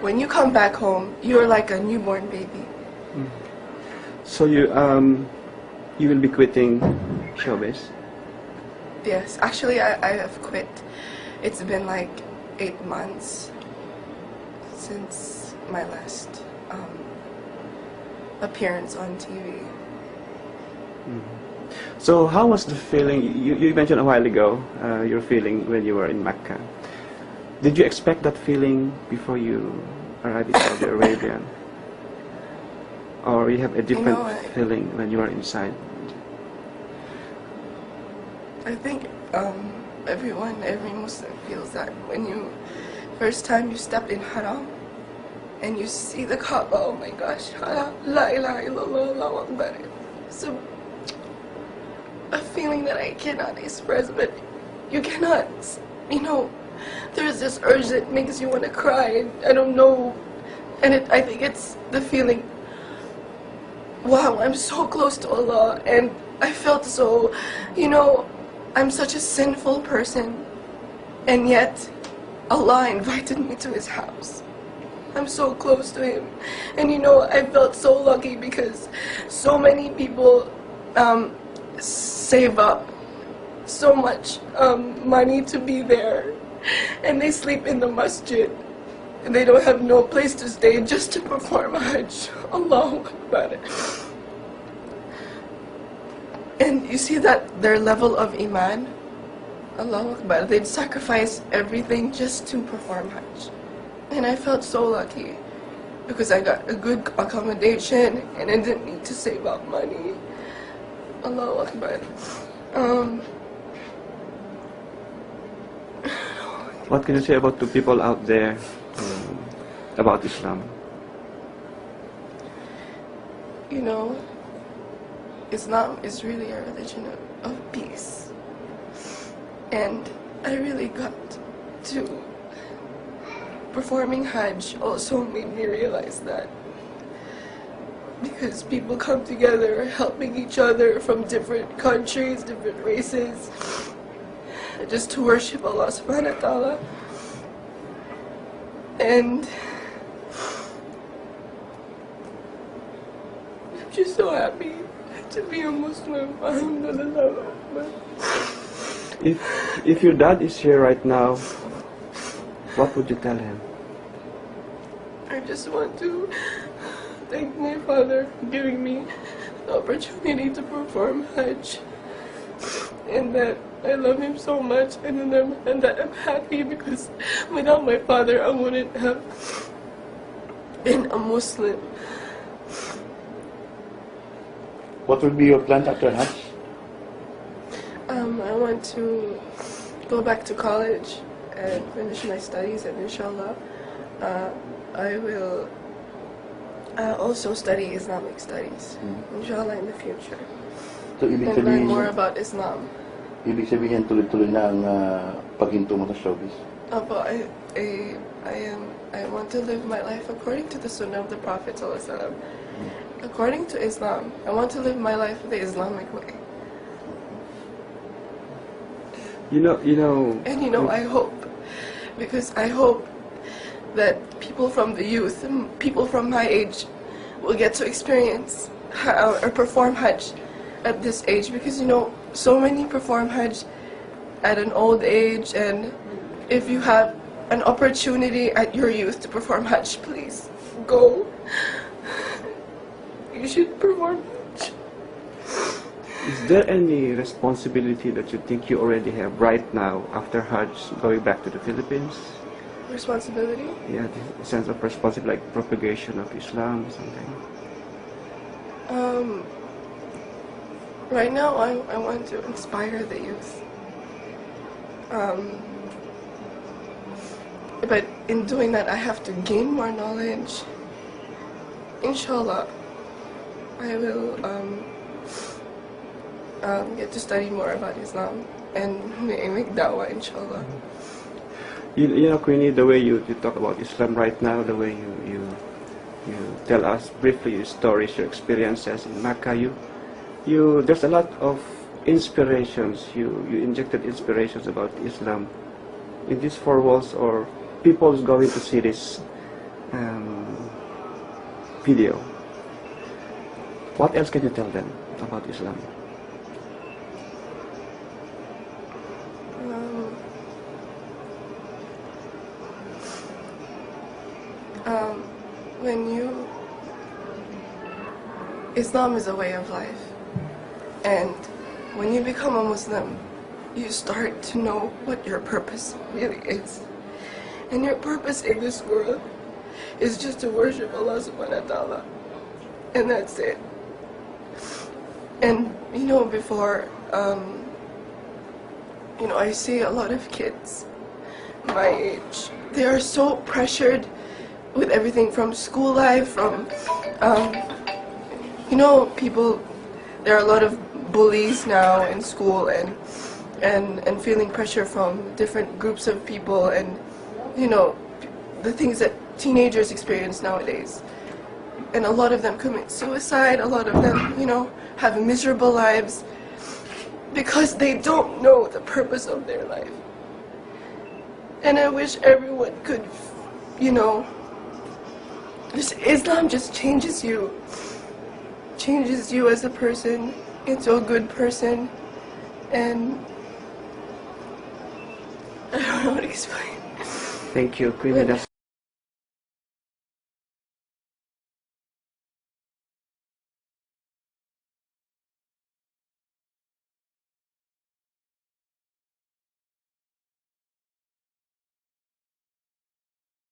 when you come back home, you're like a newborn baby. So you will be quitting showbiz? Yes, actually I have quit. It's been like 8 months since my last appearance on TV. So how was the feeling? You mentioned a while ago your feeling when you were in Mecca. Did you expect that feeling before you arrived in Saudi Arabia? Or you have a different feeling when you are inside? I think every Muslim feels that when first time you step in Haram and you see the Kaaba, oh my gosh, La ilaha illallah, Allahu Akbar. So a feeling that I cannot express, but you cannot, there's this urge that makes you want to cry. I don't know, and I think it's the feeling, wow, I'm so close to Allah, and I felt so, I'm such a sinful person, and yet Allah invited me to His house. I'm so close to Him, and I felt so lucky because so many people save up so much money to be there, and they sleep in the masjid, and they don't have no place to stay just to perform Hajj. Allahu Akbar. And you see that their level of iman, Allahu Akbar, they'd sacrifice everything just to perform Hajj. And I felt so lucky because I got a good accommodation and I didn't need to save up money. Allahu Akbar. What can you say about the people out there about Islam? Islam is really a religion of peace. And I really got to performing Hajj also made me realize that. Because people come together helping each other from different countries, different races, just to worship Allah subhanahu wa ta'ala. And I'm just so happy to be a Muslim. Alhamdulillah. If your dad is here right now, what would you tell him? I just want to thank my father for giving me the opportunity to perform Hajj, and that I love him so much, and that I'm happy because without my father I wouldn't have been a Muslim. What will be your plan after Hajj? I want to go back to college and finish my studies, and inshallah I will also study Islamic studies, inshallah, in the future. So, ibig and learn more about Islam. Ibig sabihin, tuloy-tuloy na ang paghinto mo sa showbiz? But I want to live my life according to the Sunnah of the Prophet ﷺ. According to Islam, I want to live my life the Islamic way. And I hope, because I hope that people from the youth, people from my age, will get to experience or perform Hajj at this age, because so many perform Hajj at an old age, and if you have an opportunity at your youth to perform Hajj, please go. You should perform Hajj. Is there any responsibility that you think you already have right now after Hajj, going back to the Philippines? Responsibility? Yeah, the sense of responsibility, like propagation of Islam or something. Right now, I want to inspire the youth. But in doing that, I have to gain more knowledge. Inshallah, I will get to study more about Islam and make da'wah, inshallah. Queenie, the way you talk about Islam right now, the way you tell us briefly your stories, your experiences in Mecca, there's a lot of inspirations. You injected inspirations about Islam in these four walls, or people's going to see this video. What else can you tell them about Islam? Islam is a way of life, and when you become a Muslim, you start to know what your purpose really is. And your purpose in this world is just to worship Allah subhanahu wa ta'ala. And that's it. And before, I see a lot of kids my age. They are so pressured with everything from school life, from, there are a lot of bullies now in school and feeling pressure from different groups of people and, the things that teenagers experience nowadays. And a lot of them commit suicide, a lot of them, have miserable lives because they don't know the purpose of their life. And I wish everyone could, Islam just changes you as a person into a good person, and I don't know how to explain. Thank you, Queenie.